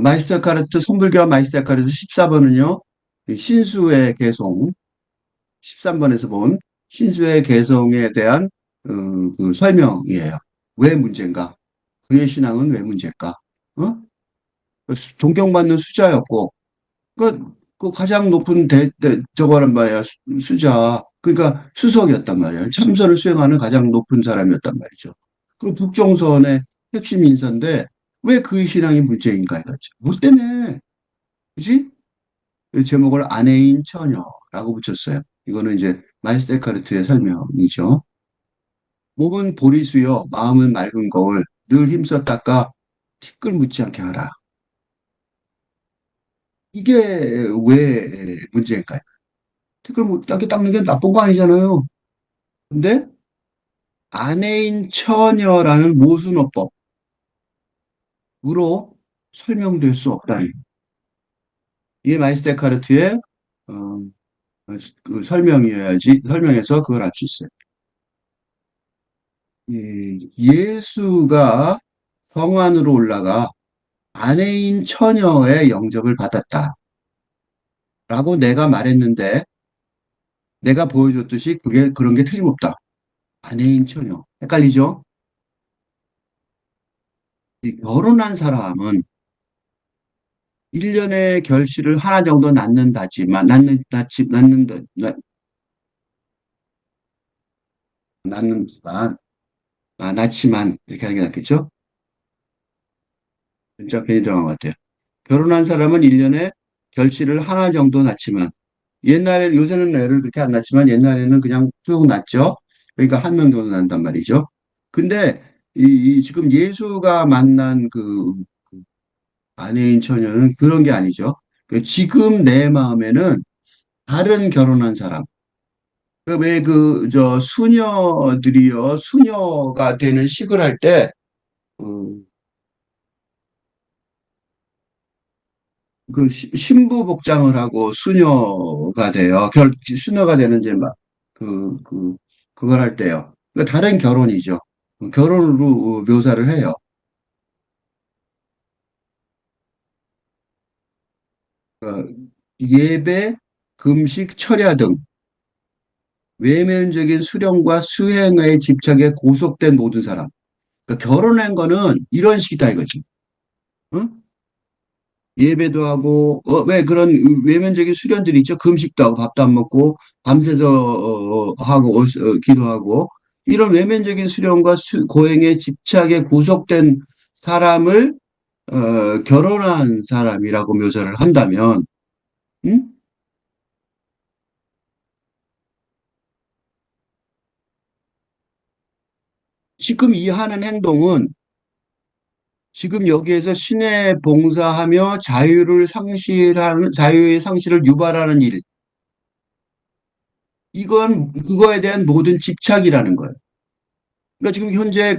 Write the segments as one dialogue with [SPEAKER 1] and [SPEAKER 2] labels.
[SPEAKER 1] 마이스터카르트, 선불교와 마이스터카르트 14번은요, 신수의 개송, 13번에서 본 신수의 개송에 대한 그 설명이에요. 왜 문제인가? 그의 신앙은 왜 문제일까? 어? 존경받는 수자였고, 그, 그 가장 높은 저거란 말이야, 수자. 그러니까 수석이었단 말이에요. 참선을 수행하는 가장 높은 사람이었단 말이죠. 그리고 북종선의 핵심 인사인데, 왜 그의 신앙이 문제인가 이거죠. 뭐 때문에, 그지? 그 제목을 아내인 처녀라고 붙였어요. 이거는 이제 마이스 데카르트의 설명이죠. 몸은 보리수여, 마음은 맑은 거울, 늘 힘써 닦아 티끌 묻지 않게 하라. 이게 왜 문제일까요? 티끌 묻게 닦는 게 나쁜 거 아니잖아요. 근데 아내인 처녀라는 모순어법으로 설명될 수 없다니. 이게 마이스 데카르트의 어, 그 설명이어야지, 설명해서 그걸 알 수 있어요. 예수가 성안으로 올라가 아내인 처녀의 영접을 받았다라고 내가 말했는데 내가 보여줬듯이 그게 그런 게 틀림없다. 아내인 처녀. 헷갈리죠? 이 결혼한 사람은 1년에 결실을 하나 정도 낳는지만, 낳지만, 이렇게 하는 게 낫겠죠? 진짜 괜히 들어간 것 같아요. 결혼한 사람은 1년에 결실을 하나 정도 낳지만, 요새는 애를 그렇게 안 낳지만 옛날에는 그냥 쭉 낳죠. 그러니까 한 명 정도 난단 말이죠. 근데 지금 예수가 만난 그 아내인 처녀는 그런 게 아니죠. 지금 내 마음에는 다른 결혼한 사람, 왜 저 수녀들이요, 수녀가 되는 식을 할 때, 음, 그 신부 복장을 하고 수녀가 돼요. 수녀가 되는 이제 막, 그, 그, 그걸 할 때요. 그 다른 결혼이죠. 결혼으로 묘사를 해요. 예배, 금식, 철야 등 외면적인 수령과 수행에 집착에 고속된 모든 사람. 그러니까 결혼한 거는 이런 식이다 이거지. 응? 예배도 하고 왜 그런 외면적인 수련들이 있죠. 금식도 하고 밥도 안 먹고 밤새서 하고 기도하고 이런 외면적인 수련과 고행에 집착에 구속된 사람을 결혼한 사람이라고 묘사를 한다면 음? 지금 이 하는 행동은 지금 여기에서 신에 봉사하며 자유의 상실을 유발하는 일. 이건 그거에 대한 모든 집착이라는 거예요. 그러니까 지금 현재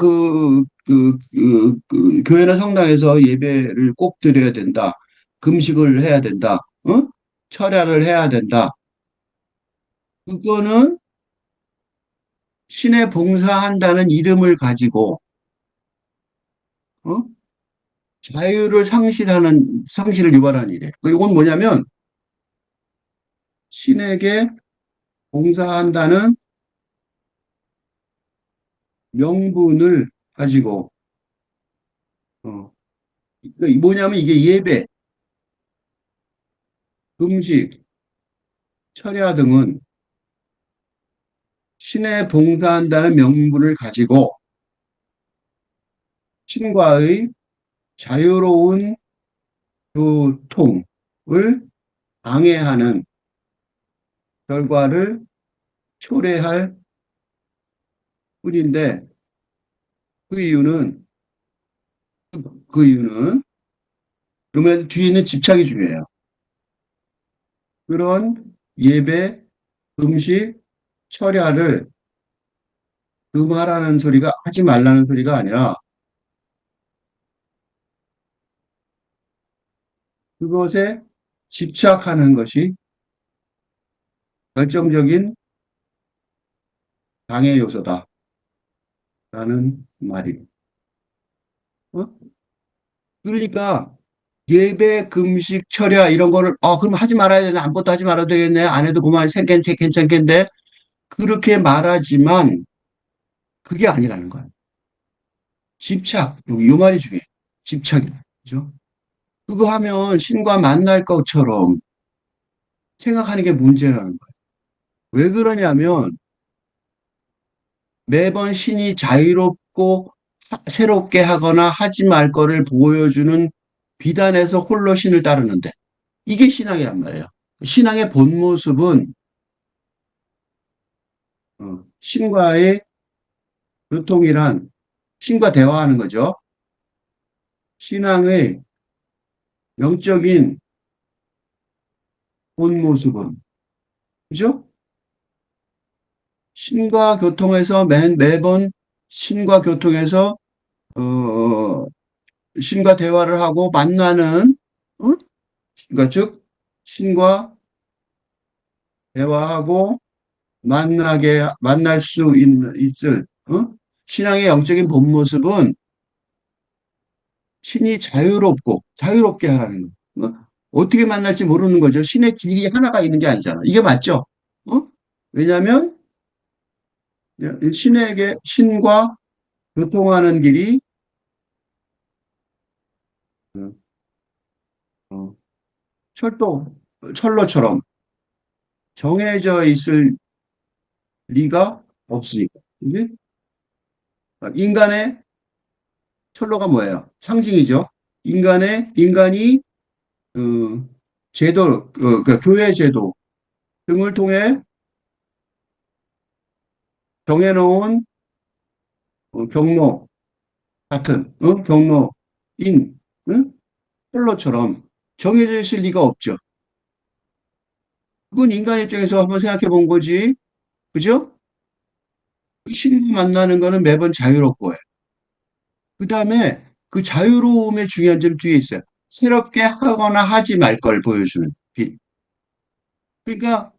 [SPEAKER 1] 교회나 성당에서 예배를 꼭 드려야 된다. 금식을 해야 된다. 어? 철야를 해야 된다. 그거는 신에 봉사한다는 이름을 가지고 어? 상실을 유발하는 일이에요. 이건 뭐냐면 신에게 봉사한다는 명분을 가지고 어, 그러니까 뭐냐면 이게 예배, 금식, 철야 등은 신에 봉사한다는 명분을 가지고 신과의 자유로운 교통을 방해하는 결과를 초래할 뿐인데 그 이유는 그 이유는 그러면 뒤에 있는 집착이 중요해요. 그런 예배, 음식, 철야를 금하라는 소리가 하지 말라는 소리가 아니라 그것에 집착하는 것이 결정적인 방해 요소다라는 말이에요. 어? 그러니까 예배, 금식, 철야 이런 거를 그럼 하지 말아야 되네. 아무것도 하지 말아도 되겠네. 안 해도 그만 괜찮겠는데 그렇게 말하지만 그게 아니라는 거예요. 집착 여기 요 말이 중요해요. 집착이죠. 그죠? 그거 하면 신과 만날 것처럼 생각하는 게 문제라는 거예요. 왜 그러냐면 매번 신이 자유롭고 새롭게 하거나 하지 말 거를 보여주는 비단에서 홀로 신을 따르는데 이게 신앙이란 말이에요. 신앙의 본 모습은 신과의 교통이란 신과 대화하는 거죠. 신앙의 영적인 본 모습은 그죠? 신과 교통해서 매번 신과 교통해서 어, 신과 대화를 하고 만나는 응? 그러니까 즉 신과 대화하고 만날 수 있을 신앙의 영적인 본 모습은 신이 자유롭게 하라는 거. 어떻게 만날지 모르는 거죠. 신의 길이 하나가 있는 게 아니잖아. 이게 맞죠? 왜냐하면 신과 교통하는 길이 어, 어, 철로처럼 정해져 있을 리가 없으니까. 그지? 인간의 철로가 뭐예요? 상징이죠. 인간이 어, 그러니까 교회 제도 등을 통해 정해놓은 경로 같은 경로인 철로처럼 정해져 있을 리가 없죠. 그건 인간 입장에서 한번 생각해 본 거지. 그죠? 신과 만나는 거는 매번 자유롭고 해. 그 다음에 그 자유로움의 중요한 점 뒤에 있어요. 새롭게 하거나 하지 말 걸 보여주는 빛. 그러니까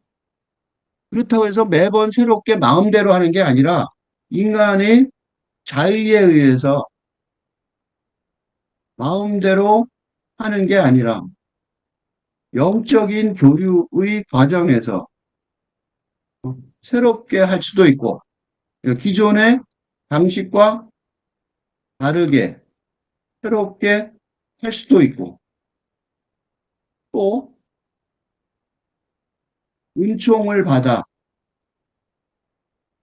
[SPEAKER 1] 그렇다고 해서 매번 새롭게 마음대로 하는 게 아니라 인간의 자의에 의해서 마음대로 하는 게 아니라 영적인 교류의 과정에서 새롭게 할 수도 있고 기존의 방식과 다르게 새롭게 할 수도 있고 또 은총을 받아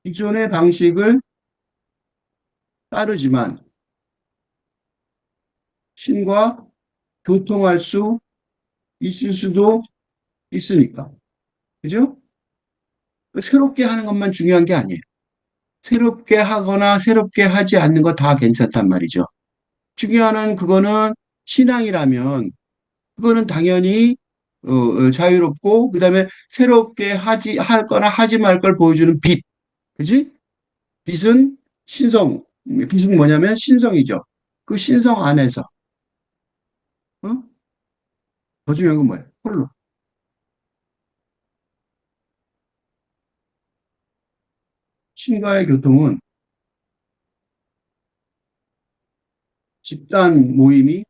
[SPEAKER 1] 기존의 방식을 따르지만 신과 교통할 수 있을 수도 있으니까. 그죠? 새롭게 하는 것만 중요한 게 아니에요. 새롭게 하거나 새롭게 하지 않는 거 다 괜찮단 말이죠. 중요한 그거는 신앙이라면 그거는 당연히 자유롭고 그다음에 새롭게 할 거나 하지 말 걸 보여주는 빛. 그지? 빛은 빛은 뭐냐면 신성이죠. 그 신성 안에서 어? 더 중요한 건 뭐예요? 홀로. 신과의 교통은 집단 모임이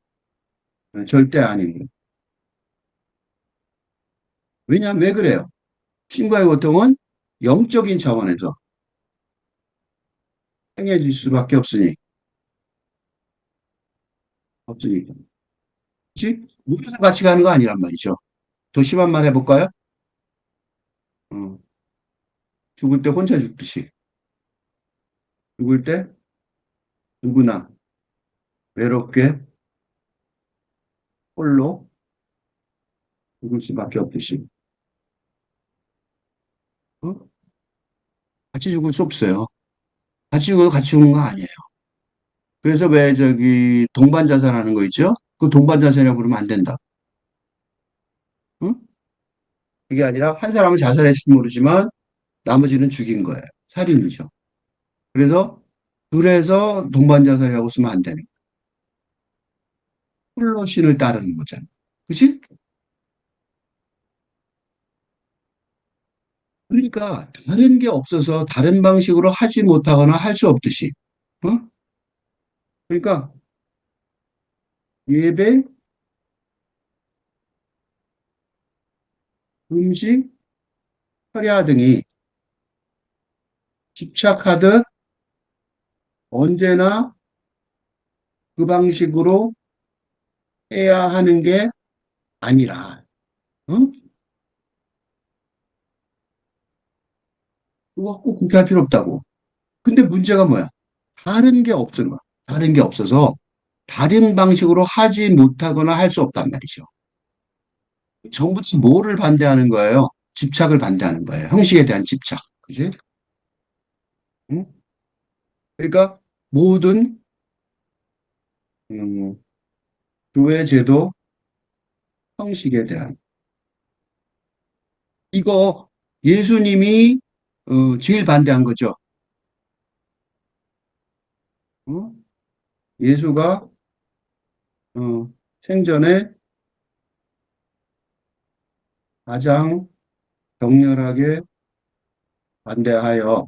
[SPEAKER 1] 절대 아닙니다. 왜냐하면 왜 그래요? 신과의 교통은 영적인 차원에서 행해질 수밖에 없으니까. 그치? 누구랑 같이 가는 거 아니란 말이죠. 더 심한 말 해볼까요? 어, 죽을 때 혼자 죽듯이. 죽을 때 누구나 외롭게 홀로 죽을 수밖에 없듯이. 어? 같이 죽을 수 없어요. 같이 죽어도 같이 죽는 거 아니에요. 그래서 왜 저기 동반 자살하는 거 있죠? 그 동반 자살이라고 부르면 안 된다. 응? 그게 아니라 한 사람은 자살했을지 모르지만 나머지는 죽인 거예요. 살인이죠. 그래서 동반 자살이라고 쓰면 안 되는 거예요. 홀로 신을 따르는 거잖아. 그치? 그러니까 다른 게 없어서 다른 방식으로 하지 못하거나 할 수 없듯이. 어? 그러니까 예배, 음식, 철야 등이 집착하듯 언제나 그 방식으로 해야 하는 게 아니라, 응? 그거 꼭 그렇게 할 필요 없다고. 근데 문제가 뭐야? 다른 게 없은 거야. 다른 게 없어서 다른 방식으로 하지 못하거나 할 수 없단 말이죠. 전부 다 뭐를 반대하는 거예요? 집착을 반대하는 거예요. 형식에 대한 집착. 그지? 응? 그러니까 모든 음, 교회 제도 형식에 대한 이거 예수님이 제일 반대한 거죠. 어? 예수가 생전에 가장 격렬하게 반대하여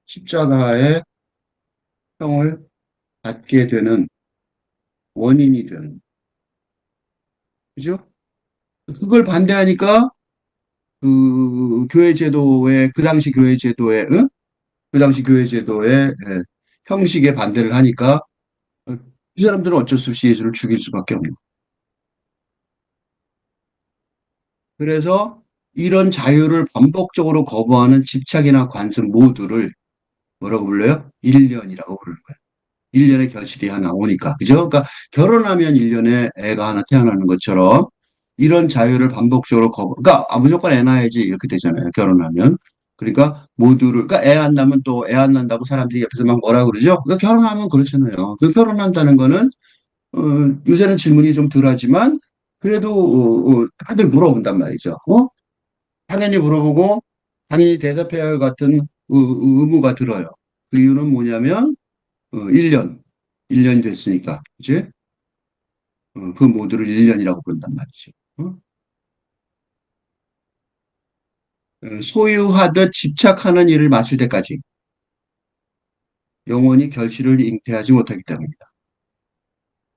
[SPEAKER 1] 십자가의 형을 받게 되는 원인이 되는 그죠? 그걸 반대하니까 그 교회 제도의 그 당시 교회 제도의 그 당시 교회 제도의 형식에 반대를 하니까 이 사람들은 어쩔 수 없이 예수를 죽일 수밖에 없는. 그래서 이런 자유를 반복적으로 거부하는 집착이나 관습 모두를 뭐라고 불러요? 일련이라고 부르는 거예요. 1년에 결실이 하나 오니까. 그죠? 그러니까 결혼하면 1년에 애가 하나 태어나는 것처럼 이런 자유를 반복적으로 그러니까 무조건 애 낳아야지 이렇게 되잖아요. 결혼하면. 그러니까 모두를, 그러니까 애 안 낳으면 또 애 안 낳는다고 사람들이 옆에서 막 뭐라 그러죠? 그러니까 결혼하면 그렇잖아요. 그 결혼한다는 거는, 어, 요새는 질문이 좀 덜하지만 그래도, 다들 물어본단 말이죠. 당연히 물어보고 당연히 대답해야 할 같은 의무가 들어요. 그 이유는 뭐냐면, 1년. 1년이 됐으니까. 그치? 그 모두를 1년이라고 본단 말이지. 소유하듯 집착하는 일을 마칠 때까지 영원히 결실을 잉태하지 못하기 때문이다.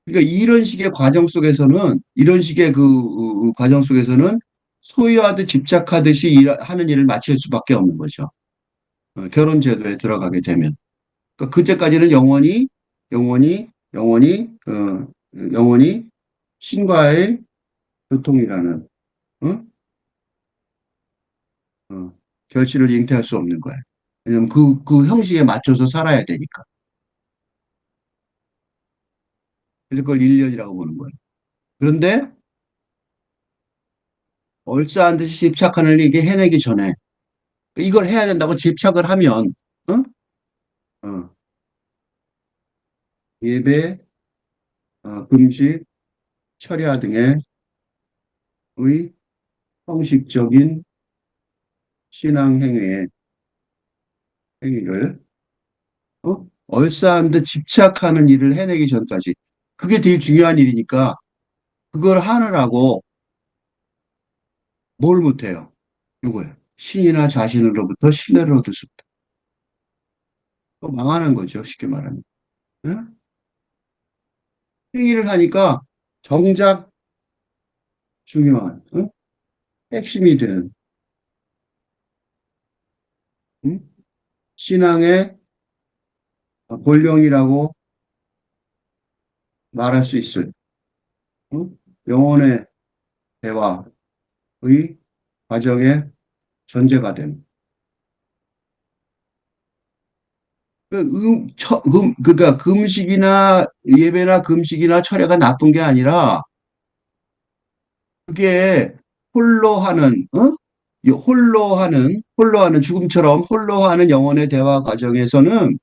[SPEAKER 1] 그러니까 이런 식의 과정 속에서는, 이런 식의 과정 속에서는 소유하듯 집착하듯이 하는 일을 마칠 수밖에 없는 거죠. 결혼 제도에 들어가게 되면. 그러니까 그때까지는 영원히, 영원히, 영원히 신과의 교통이라는, 어? 어, 결실을 잉태할 수 없는 거예요. 왜냐면 그 형식에 맞춰서 살아야 되니까. 그래서 그걸 1년이라고 보는 거예요. 그런데 얼싸한 듯이 집착하는 일, 이게 해내기 전에 이걸 해야 된다고 집착을 하면, 어? 어, 예배, 금식, 철야 등의 형식적인 신앙 행위를 얼싸한 듯 집착하는 일을 해내기 전까지 그게 되게 중요한 일이니까 그걸 하느라고 뭘 못해요? 이거예요. 신이나 자신으로부터 신뢰를 얻을 수 없다. 또 망하는 거죠. 쉽게 말하면. 응? 행위를 하니까 정작 중요한 핵심이 되는 응? 신앙의 본령이라고 말할 수 있을 영혼의 대화의 과정의 전제가 되는 그러니까 금식이나 예배나 금식이나 철야가 나쁜 게 아니라 그게 홀로 하는, 이 홀로 하는 죽음처럼 홀로 하는 영혼의 대화 과정에서는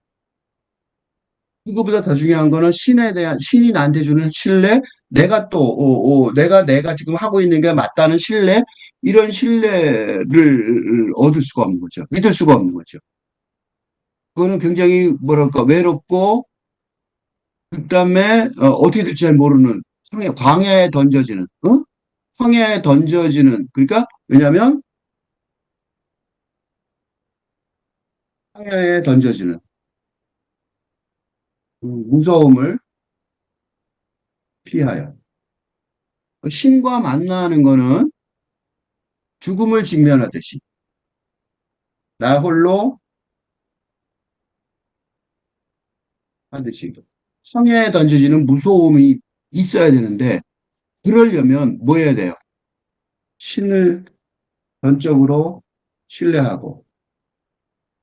[SPEAKER 1] 그거보다 더 중요한 거는 신에 대한, 신이 나한테 주는 신뢰, 내가 또, 내가 지금 하고 있는 게 맞다는 신뢰, 이런 신뢰를 얻을 수가 없는 거죠. 믿을 수가 없는 거죠. 그거는 굉장히 뭐랄까, 외롭고, 그 다음에, 어떻게 될지 잘 모르는, 광야에 던져지는, 황야에 던져지는, 그러니까, 왜냐면, 황야에 던져지는 무서움을 피하여. 신과 만나는 거는 죽음을 직면하듯이 나 홀로 하듯이 성에 던져지는 무서움이 있어야 되는데 그러려면 뭐 해야 돼요? 신을 전적으로 신뢰하고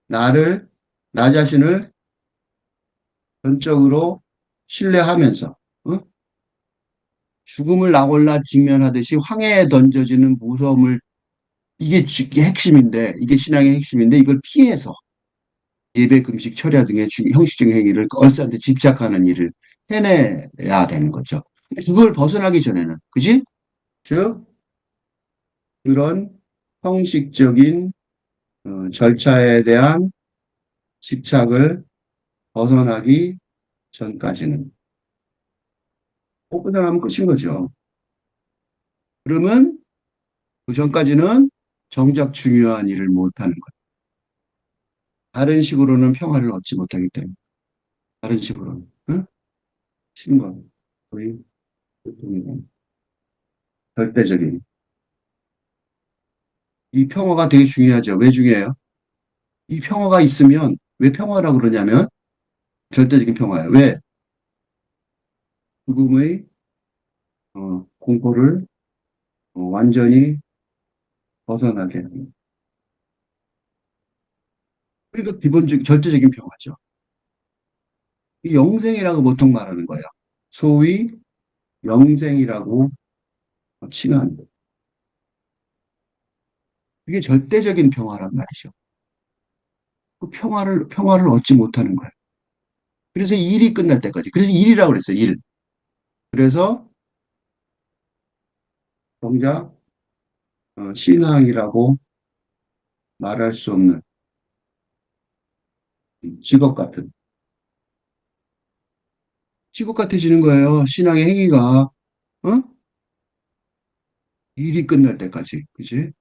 [SPEAKER 1] 나를 나 자신을 전적으로 신뢰하면서 어? 죽음을 나 홀라 직면하듯이 황해에 던져지는 무서움을 이게 핵심인데 이게 신앙의 핵심인데 이걸 피해서 예배, 금식, 철야 등의 형식적 행위를 얼싸한테 집착하는 일을 해내야 되는 거죠. 그걸 벗어나기 전에는 그지? 즉 그런 형식적인 절차에 대한 집착을 벗어나기 전까지는 벗어나면 끝인 거죠. 그러면 그 전까지는 정작 중요한 일을 못하는 거예요. 다른 식으로는 평화를 얻지 못하기 때문에 다른 식으로는 응? 신과 거의 보통이고 절대적인 이 평화가 되게 중요하죠. 왜 중요해요? 이 평화가 있으면 왜 평화라고 그러냐면 절대적인 평화예요. 왜? 죽음의 공포를 완전히 벗어나게 하는. 그러니까 기본적 절대적인 평화죠. 이 영생이라고 보통 말하는 거예요. 소위 영생이라고 칭하는 거. 이게 절대적인 평화란 말이죠. 그 평화를 얻지 못하는 거예요. 그래서 일이 끝날 때까지. 그래서 일이라고 그랬어요. 일. 그래서 정작 신앙이라고 말할 수 없는 직업 같은 직업 같아지는 거예요. 신앙의 행위가 어? 일이 끝날 때까지, 그지?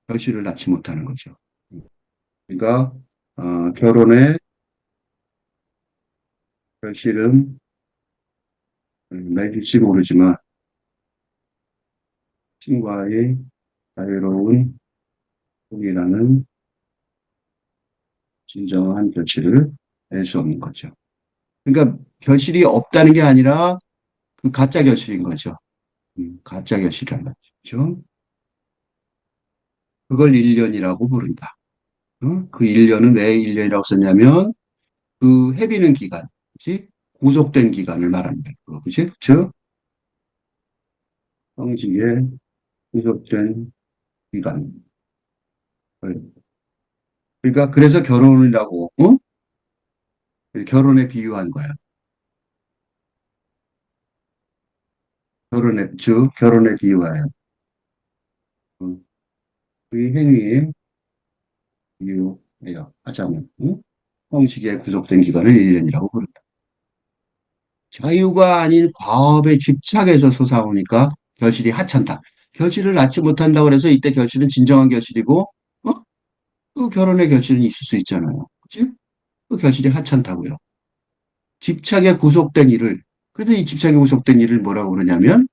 [SPEAKER 1] 결실을 낳지 못하는 거죠. 그러니까 결혼의 결실은 맺을지 모르지만 신과의 자유로운 복이라는 진정한 결실을 낼 수 없는 거죠. 그러니까 결실이 없다는 게 아니라 그 가짜 결실인 거죠. 가짜 결실이라는 거죠. 그걸 1년이라고 부른다. 그 1년은 왜 1년이라고 썼냐면 그 해비는 기간, 그치? 구속된 기간을 말하는 거예요. 그치? 즉, 형식의 구속된 기간. 그러니까 그래서 결혼이라고, 어? 결혼에 비유한 거야. 즉, 결혼에 비유하여. 그 행위에 비유해요. 하자면, 형식의 구속된 기간을 1년이라고 부른다. 자유가 아닌 과업에 집착해서 솟아오니까 결실이 하찮다. 결실을 낳지 못한다고 해서 이때 결실은 진정한 결실이고, 어? 그 결혼의 결실은 있을 수 있잖아요. 그치? 그 결실이 하찮다고요. 집착에 구속된 일을, 그래서 이 집착에 구속된 일을 뭐라고 그러냐면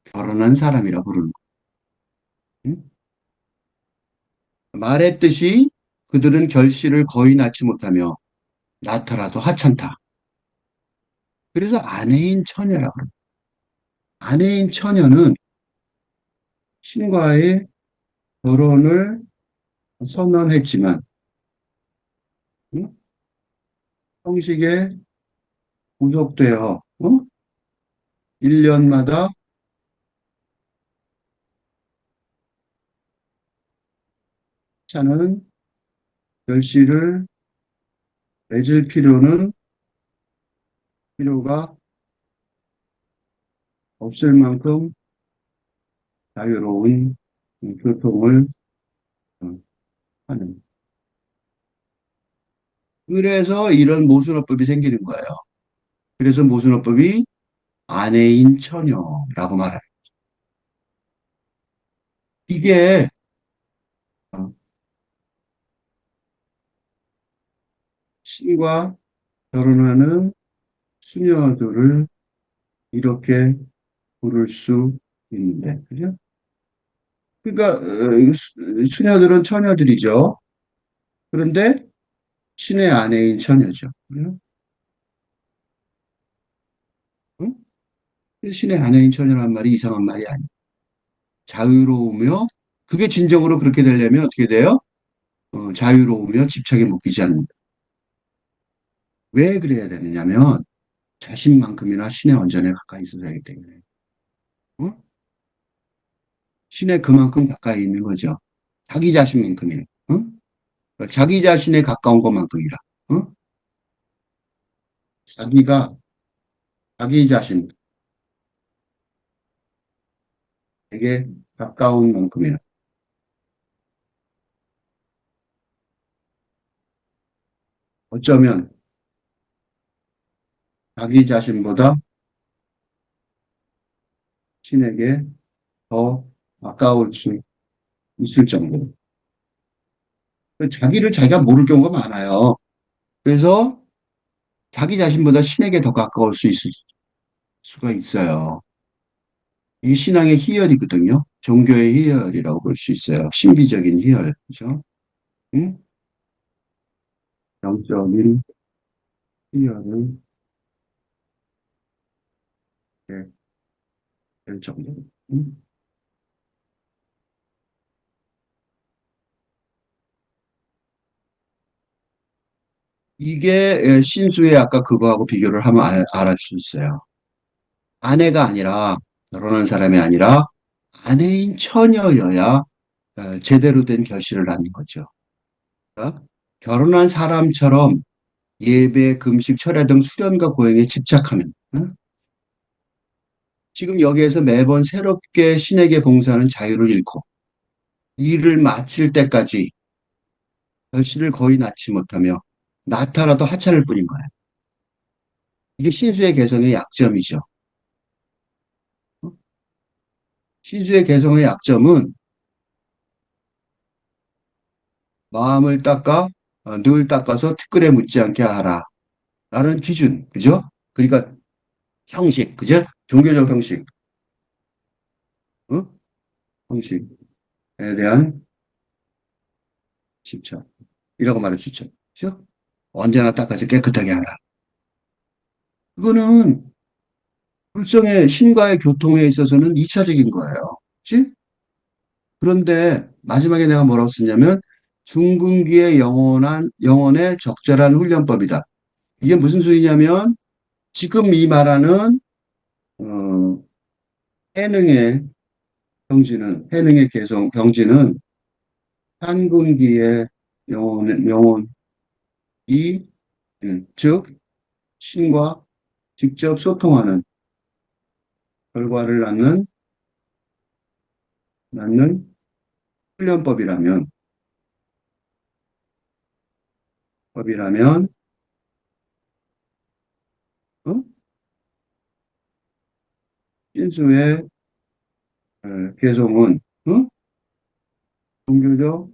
[SPEAKER 1] 결혼한 사람이라고 부르는 거예요. 말했듯이 그들은 결실을 거의 낳지 못하며 낳더라도 하찮다. 그래서 아내인 처녀라고 그래요. 아내인 처녀는 신과의 결혼을 선언했지만 응? 형식에 구속되어 1년마다 차는 결실을 맺을 필요가 없을 만큼 자유로운 교통을 어, 하는. 그래서 이런 모순어법이 생기는 거예요. 그래서 모순어법이 아내인 처녀라고 말합니다. 이게 어, 신과 결혼하는 수녀들을 이렇게 부를 수 있는데, 그죠? 그러니까 수녀들은 처녀들이죠. 그런데 신의 아내인 처녀죠. 응? 응? 신의 아내인 처녀란 말이 이상한 말이 아니에요. 자유로우며 그게 진정으로 그렇게 되려면 어떻게 돼요? 자유로우며 집착에 묶이지 않는다. 왜 그래야 되느냐면 자신만큼이나 신의 언전에 가까이 있어야 하기 때문에. 어? 신에 그만큼 가까이 있는 거죠. 자기 자신만큼이나. 어? 그러니까 자기 자신에 가까운 것만큼이라. 어? 자기가 자기 자신에게 가까운 만큼이나. 어쩌면 자기 자신보다 신에게 더 가까울 수 있을 정도로. 자기를 자기가 모를 경우가 많아요. 그래서 자기 자신보다 신에게 더 가까울 수 있을 수가 있어요. 이 신앙의 희열이거든요. 종교의 희열이라고 볼 수 있어요. 신비적인 희열. 그죠? 응? 영적인 희열을 될 정도로. 응? 이게 신수의 아까 그거하고 비교를 하면 알수 있어요. 아내가 아니라, 결혼한 사람이 아니라 아내인 처녀여야 제대로 된 결실을 낳는 거죠. 그러니까 결혼한 사람처럼 예배, 금식, 철야 등 수련과 고행에 집착하면, 응? 지금 여기에서 매번 새롭게 신에게 봉사하는 자유를 잃고 일을 마칠 때까지 결실을 거의 낳지 못하며 낳다라도 하찮을 뿐인 거예요. 이게 신수의 개성의 약점이죠. 어? 신수의 개성의 약점은 마음을 닦아 늘 닦아서 티끌에 묻지 않게 하라. 라는 기준, 그죠? 그러니까 형식, 그죠? 종교적 형식, 어? 형식에 대한 집착이라고 말할 수 있죠. 그죠? 언제나 닦아서 깨끗하게 하라. 그거는 불성의 신과의 교통에 있어서는 2차적인 거예요. 그치? 그런데 마지막에 내가 뭐라고 썼냐면 중근기의 영혼의 적절한 훈련법이다. 이게 무슨 소리냐면 지금 이 말하는 어, 해능의 해능의 개성 경지는 한군기의 영혼이 즉 신과 직접 소통하는 결과를 낳는 훈련법이라면 법이라면 어? 신수의 개성은 어? 종교적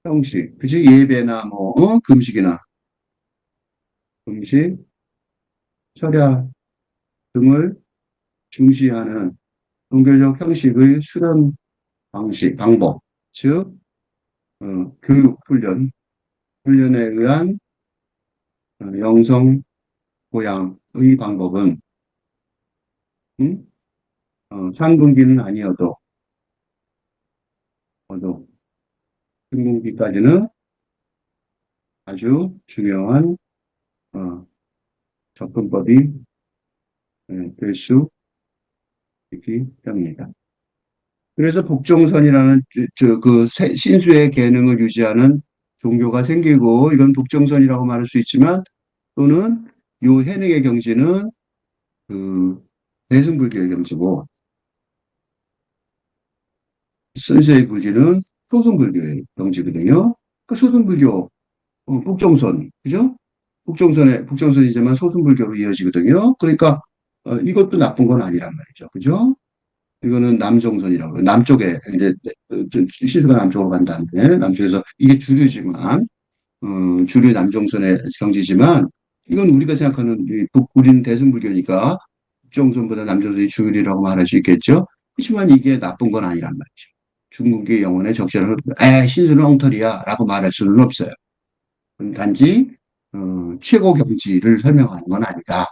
[SPEAKER 1] 형식, 그치? 예배나 뭐 금식이나 금식, 철야 등을 중시하는 종교적 형식의 수련 방법, 즉 교육 훈련에 의한 영성 고양의 방법은 음? 상근기는 아니어도 중근기까지는 아주 중요한 어, 접근법이 될 수 있기 때문이다. 그래서 북종선이라는 신수의 계능을 유지하는 종교가 생기고 이건 북종선이라고 말할 수 있지만 또는 요 해능의 경지는 그 대승불교의 경지고 선세의 불교는 소승불교의 경지거든요. 그 소승불교 북종선 그죠? 북종선이지만 소승불교로 이어지거든요. 그러니까 이것도 나쁜 건 아니란 말이죠. 그죠? 이거는 남종선이라고 그래요. 남쪽에 이제 시수가 남쪽으로 간다는데 남쪽에서 이게 주류지만 주류 남종선의 경지지만 이건 우리가 생각하는 우리는 대승불교니까 북종선보다 남종선이 주류라고 말할 수 있겠죠. 그렇지만 이게 나쁜 건 아니란 말이죠. 중국의 영혼의 적절을 신수는 엉터리야라고 말할 수는 없어요. 단지 최고 경지를 설명하는 건 아니다.